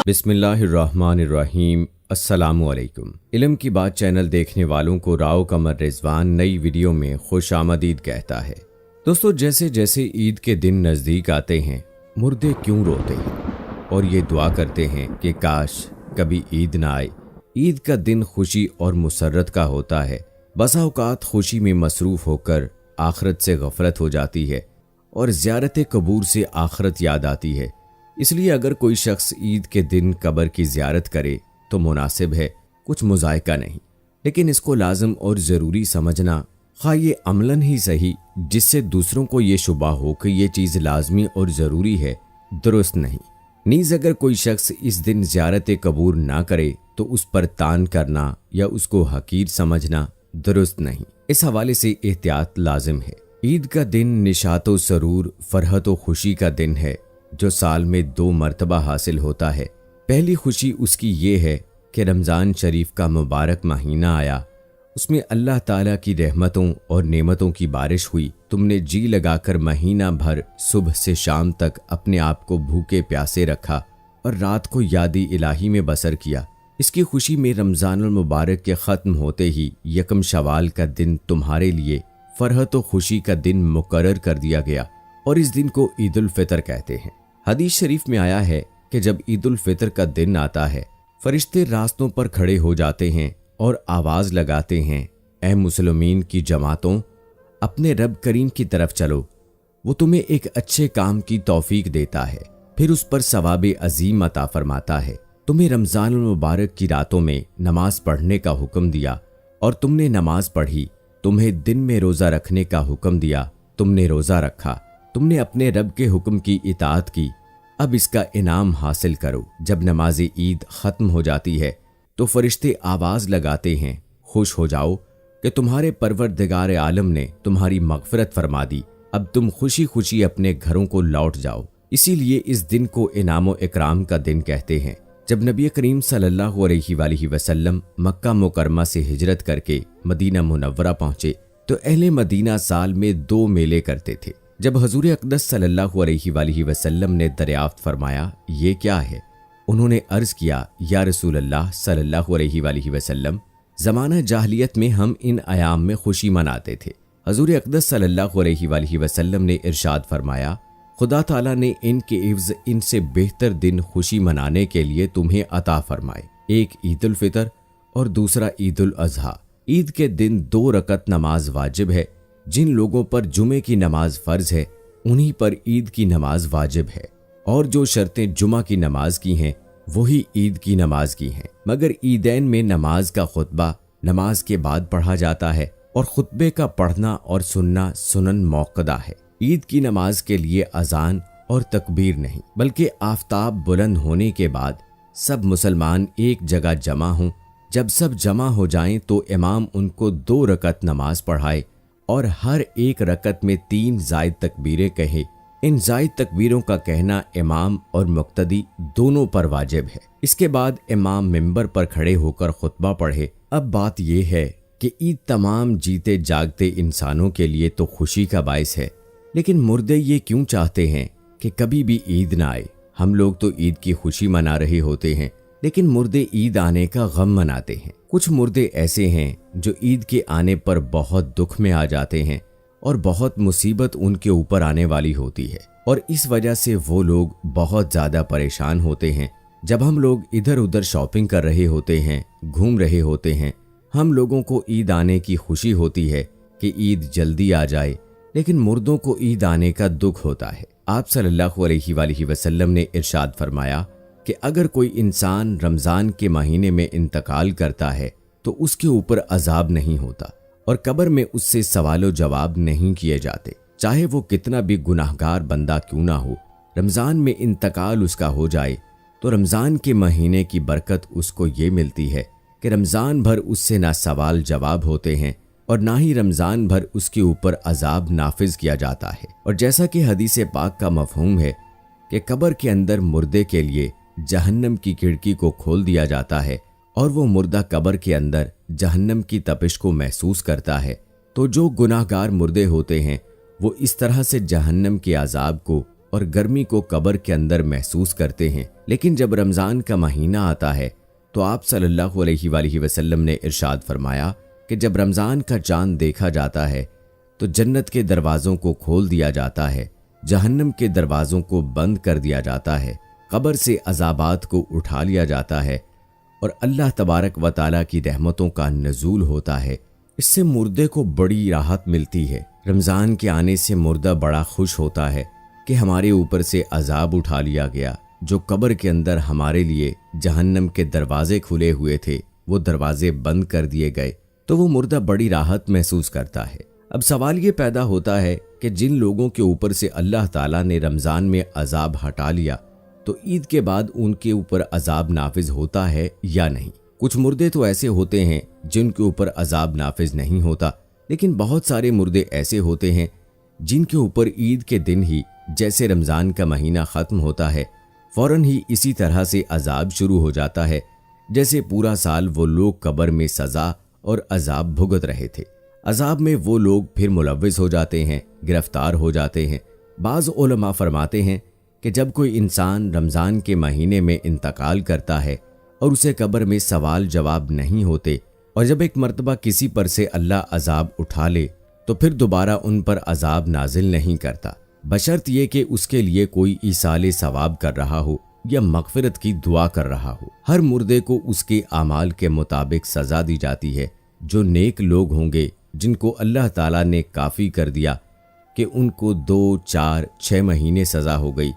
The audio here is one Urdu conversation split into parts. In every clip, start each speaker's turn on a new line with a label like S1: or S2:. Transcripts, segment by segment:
S1: بسم اللہ الرحمن الرحیم۔ السلام علیکم۔ علم کی بات چینل دیکھنے والوں کو راؤ قمر رضوان نئی ویڈیو میں خوش آمدید کہتا ہے۔ دوستو، جیسے جیسے عید کے دن نزدیک آتے ہیں مردے کیوں روتے ہیں اور یہ دعا کرتے ہیں کہ کاش کبھی عید نہ آئے۔ عید کا دن خوشی اور مسرت کا ہوتا ہے۔ بسا اوقات خوشی میں مصروف ہو کر آخرت سے غفلت ہو جاتی ہے اور زیارت قبور سے آخرت یاد آتی ہے۔ اس لیے اگر کوئی شخص عید کے دن قبر کی زیارت کرے تو مناسب ہے، کچھ مذائقہ نہیں، لیکن اس کو لازم اور ضروری سمجھنا، خواہ یہ عملاً ہی صحیح جس سے دوسروں کو یہ شبہ ہو کہ یہ چیز لازمی اور ضروری ہے، درست نہیں۔ نیز اگر کوئی شخص اس دن زیارت قبور نہ کرے تو اس پر تان کرنا یا اس کو حقیر سمجھنا درست نہیں۔ اس حوالے سے احتیاط لازم ہے۔ عید کا دن نشاط و سرور، فرحت و خوشی کا دن ہے جو سال میں 2 مرتبہ حاصل ہوتا ہے۔ پہلی خوشی اس کی یہ ہے کہ رمضان شریف کا مبارک مہینہ آیا، اس میں اللہ تعالیٰ کی رحمتوں اور نعمتوں کی بارش ہوئی۔ تم نے جی لگا کر مہینہ بھر صبح سے شام تک اپنے آپ کو بھوکے پیاسے رکھا اور رات کو یادی الہی میں بسر کیا۔ اس کی خوشی میں رمضان المبارک کے ختم ہوتے ہی یکم شوال کا دن تمہارے لیے فرحت و خوشی کا دن مقرر کر دیا گیا اور اس دن کو عید الفطر کہتے ہیں۔ حدیث شریف میں آیا ہے کہ جب عید الفطر کا دن آتا ہے فرشتے راستوں پر کھڑے ہو جاتے ہیں اور آواز لگاتے ہیں، اے مسلمین کی جماعتوں، اپنے رب کریم کی طرف چلو، وہ تمہیں ایک اچھے کام کی توفیق دیتا ہے، پھر اس پر ثواب عظیم عطا فرماتا ہے۔ تمہیں رمضان المبارک کی راتوں میں نماز پڑھنے کا حکم دیا اور تم نے نماز پڑھی، تمہیں دن میں روزہ رکھنے کا حکم دیا، تم نے روزہ رکھا، تم نے اپنے رب کے حکم کی اطاعت کی، اب اس کا انعام حاصل کرو۔ جب نماز عید ختم ہو جاتی ہے تو فرشتے آواز لگاتے ہیں، خوش ہو جاؤ کہ تمہارے پروردگار عالم نے تمہاری مغفرت فرما دی، اب تم خوشی خوشی اپنے گھروں کو لوٹ جاؤ۔ اسی لیے اس دن کو انعام و اکرام کا دن کہتے ہیں۔ جب نبی کریم صلی اللہ علیہ وآلہ وسلم مکہ مکرمہ سے ہجرت کر کے مدینہ منورہ پہنچے تو اہل مدینہ سال میں 2 میلے کرتے تھے۔ جب حضور اقدس صلی اللہ علیہ وآلہ وسلم نے دریافت فرمایا یہ کیا ہے، انہوں نے عرض کیا، یا رسول اللہ صلی اللہ علیہ وآلہ وسلم، زمانہ جاہلیت میں ہم ان ایام میں خوشی مناتے تھے۔ حضور اقدس صلی اللہ علیہ وآلہ وسلم نے ارشاد فرمایا، خدا تعالیٰ نے ان کے عوض ان سے بہتر دن خوشی منانے کے لیے تمہیں عطا فرمائے، ایک عید الفطر اور دوسرا عید الاضحیٰ۔ عید کے دن 2 رکعت نماز واجب ہے۔ جن لوگوں پر جمعے کی نماز فرض ہے انہی پر عید کی نماز واجب ہے، اور جو شرطیں جمعہ کی نماز کی ہیں وہی عید کی نماز کی ہیں، مگر عیدین میں نماز کا خطبہ نماز کے بعد پڑھا جاتا ہے اور خطبے کا پڑھنا اور سننا سنن موقدہ ہے۔ عید کی نماز کے لیے اذان اور تکبیر نہیں، بلکہ آفتاب بلند ہونے کے بعد سب مسلمان ایک جگہ جمع ہوں۔ جب سب جمع ہو جائیں تو امام ان کو 2 رکعت نماز پڑھائے اور ہر ایک رکعت میں 3 زائد تکبیریں کہے۔ ان زائد تکبیروں کا کہنا امام اور مقتدی دونوں پر واجب ہے۔ اس کے بعد امام منبر پر کھڑے ہو کر خطبہ پڑھے۔ اب بات یہ ہے کہ عید تمام جیتے جاگتے انسانوں کے لیے تو خوشی کا باعث ہے، لیکن مردے یہ کیوں چاہتے ہیں کہ کبھی بھی عید نہ آئے؟ ہم لوگ تو عید کی خوشی منا رہے ہوتے ہیں، لیکن مردے عید آنے کا غم مناتے ہیں۔ کچھ مردے ایسے ہیں جو عید کے آنے پر بہت دکھ میں آ جاتے ہیں اور بہت مصیبت ان کے اوپر آنے والی ہوتی ہے، اور اس وجہ سے وہ لوگ بہت زیادہ پریشان ہوتے ہیں۔ جب ہم لوگ ادھر ادھر شاپنگ کر رہے ہوتے ہیں، گھوم رہے ہوتے ہیں، ہم لوگوں کو عید آنے کی خوشی ہوتی ہے کہ عید جلدی آ جائے، لیکن مردوں کو عید آنے کا دکھ ہوتا ہے۔ آپ صلی اللہ علیہ وآلہ وسلم نے ارشاد فرمایا کہ اگر کوئی انسان رمضان کے مہینے میں انتقال کرتا ہے تو اس کے اوپر عذاب نہیں ہوتا اور قبر میں اس سے سوال و جواب نہیں کیے جاتے، چاہے وہ کتنا بھی گناہگار بندہ کیوں نہ ہو۔ رمضان میں انتقال اس کا ہو جائے تو رمضان کے مہینے کی برکت اس کو یہ ملتی ہے کہ رمضان بھر اس سے نہ سوال جواب ہوتے ہیں اور نہ ہی رمضان بھر اس کے اوپر عذاب نافذ کیا جاتا ہے۔ اور جیسا کہ حدیث پاک کا مفہوم ہے کہ قبر کے اندر مردے کے لیے جہنم کی کھڑکی کو کھول دیا جاتا ہے اور وہ مردہ قبر کے اندر جہنم کی تپش کو محسوس کرتا ہے، تو جو گناہگار مردے ہوتے ہیں وہ اس طرح سے جہنم کے عذاب کو اور گرمی کو قبر کے اندر محسوس کرتے ہیں، لیکن جب رمضان کا مہینہ آتا ہے تو آپ صلی اللہ علیہ وآلہ وسلم نے ارشاد فرمایا کہ جب رمضان کا چاند دیکھا جاتا ہے تو جنت کے دروازوں کو کھول دیا جاتا ہے، جہنم کے دروازوں کو بند کر دیا جاتا ہے، قبر سے عذابات کو اٹھا لیا جاتا ہے اور اللہ تبارک و تعالیٰ کی رحمتوں کا نزول ہوتا ہے۔ اس سے مردے کو بڑی راحت ملتی ہے۔ رمضان کے آنے سے مردہ بڑا خوش ہوتا ہے کہ ہمارے اوپر سے عذاب اٹھا لیا گیا، جو قبر کے اندر ہمارے لیے جہنم کے دروازے کھلے ہوئے تھے وہ دروازے بند کر دیے گئے، تو وہ مردہ بڑی راحت محسوس کرتا ہے۔ اب سوال یہ پیدا ہوتا ہے کہ جن لوگوں کے اوپر سے اللہ تعالیٰ نے رمضان میں عذاب ہٹا لیا تو عید کے بعد ان کے اوپر عذاب نافذ ہوتا ہے یا نہیں؟ کچھ مردے تو ایسے ہوتے ہیں جن کے اوپر عذاب نافذ نہیں ہوتا، لیکن بہت سارے مردے ایسے ہوتے ہیں جن کے اوپر عید کے دن ہی جیسے رمضان کا مہینہ ختم ہوتا ہے فوراً ہی اسی طرح سے عذاب شروع ہو جاتا ہے جیسے پورا سال وہ لوگ قبر میں سزا اور عذاب بھگت رہے تھے۔ عذاب میں وہ لوگ پھر ملوث ہو جاتے ہیں، گرفتار ہو جاتے ہیں۔ بعض علماء فرماتے ہیں کہ جب کوئی انسان رمضان کے مہینے میں انتقال کرتا ہے اور اسے قبر میں سوال جواب نہیں ہوتے، اور جب ایک مرتبہ کسی پر سے اللہ عذاب اٹھا لے تو پھر دوبارہ ان پر عذاب نازل نہیں کرتا، بشرط یہ کہ اس کے لیے کوئی ایصال ثواب کر رہا ہو یا مغفرت کی دعا کر رہا ہو۔ ہر مردے کو اس کے اعمال کے مطابق سزا دی جاتی ہے۔ جو نیک لوگ ہوں گے جن کو اللہ تعالیٰ نے کافی کر دیا کہ ان کو 2، 4، 6 مہینے سزا ہو گئی،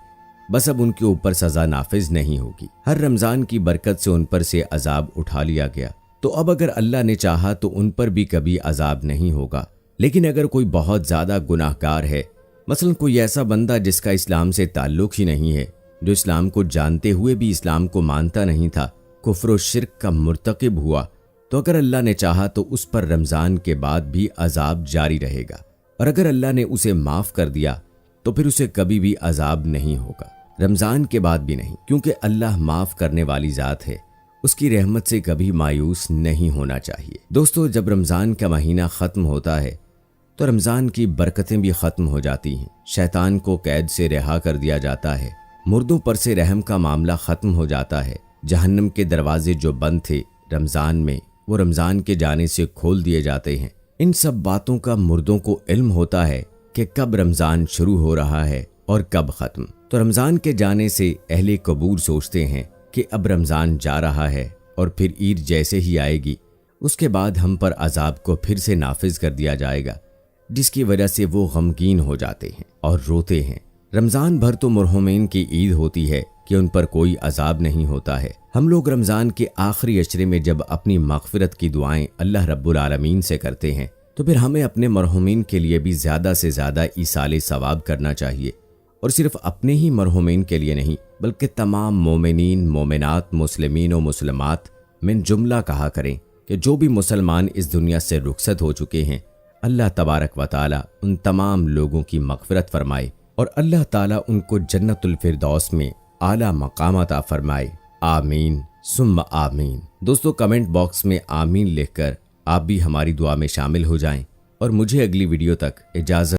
S1: بس اب ان کے اوپر سزا نافذ نہیں ہوگی۔ ہر رمضان کی برکت سے ان پر سے عذاب اٹھا لیا گیا، تو اب اگر اللہ نے چاہا تو ان پر بھی کبھی عذاب نہیں ہوگا۔ لیکن اگر کوئی بہت زیادہ گناہ گار ہے، مثلا کوئی ایسا بندہ جس کا اسلام سے تعلق ہی نہیں ہے، جو اسلام کو جانتے ہوئے بھی اسلام کو مانتا نہیں تھا، کفر و شرک کا مرتکب ہوا، تو اگر اللہ نے چاہا تو اس پر رمضان کے بعد بھی عذاب جاری رہے گا، اور اگر اللہ نے اسے معاف کر دیا تو پھر اسے کبھی بھی عذاب نہیں ہوگا، رمضان کے بعد بھی نہیں، کیونکہ اللہ معاف کرنے والی ذات ہے، اس کی رحمت سے کبھی مایوس نہیں ہونا چاہیے۔ دوستو، جب رمضان کا مہینہ ختم ہوتا ہے تو رمضان کی برکتیں بھی ختم ہو جاتی ہیں، شیطان کو قید سے رہا کر دیا جاتا ہے، مردوں پر سے رحم کا معاملہ ختم ہو جاتا ہے، جہنم کے دروازے جو بند تھے رمضان میں وہ رمضان کے جانے سے کھول دیے جاتے ہیں۔ ان سب باتوں کا مردوں کو علم ہوتا ہے کہ کب رمضان شروع ہو رہا ہے اور کب ختم۔ تو رمضان کے جانے سے اہل قبور سوچتے ہیں کہ اب رمضان جا رہا ہے اور پھر عید جیسے ہی آئے گی اس کے بعد ہم پر عذاب کو پھر سے نافذ کر دیا جائے گا، جس کی وجہ سے وہ غمگین ہو جاتے ہیں اور روتے ہیں۔ رمضان بھر تو مرحومین کی عید ہوتی ہے کہ ان پر کوئی عذاب نہیں ہوتا ہے۔ ہم لوگ رمضان کے آخری عشرے میں جب اپنی مغفرت کی دعائیں اللہ رب العالمین سے کرتے ہیں تو پھر ہمیں اپنے مرحومین کے لیے بھی زیادہ سے زیادہ ایصال ثواب کرنا چاہیے، اور صرف اپنے ہی مرحومین کے لیے نہیں بلکہ تمام مومنین، مومنات، مسلمین و مسلمات من جملہ کہا کریں کہ جو بھی مسلمان اس دنیا سے رخصت ہو چکے ہیں، اللہ تبارک و تعالی ان تمام لوگوں کی مغفرت فرمائے اور اللہ تعالی ان کو جنت الفردوس میں اعلیٰ مقام عطا فرمائے۔ آمین ثم آمین۔ دوستو، کمنٹ باکس میں آمین لکھ کر آپ بھی ہماری دعا میں شامل ہو جائیں، اور مجھے اگلی ویڈیو تک اجازت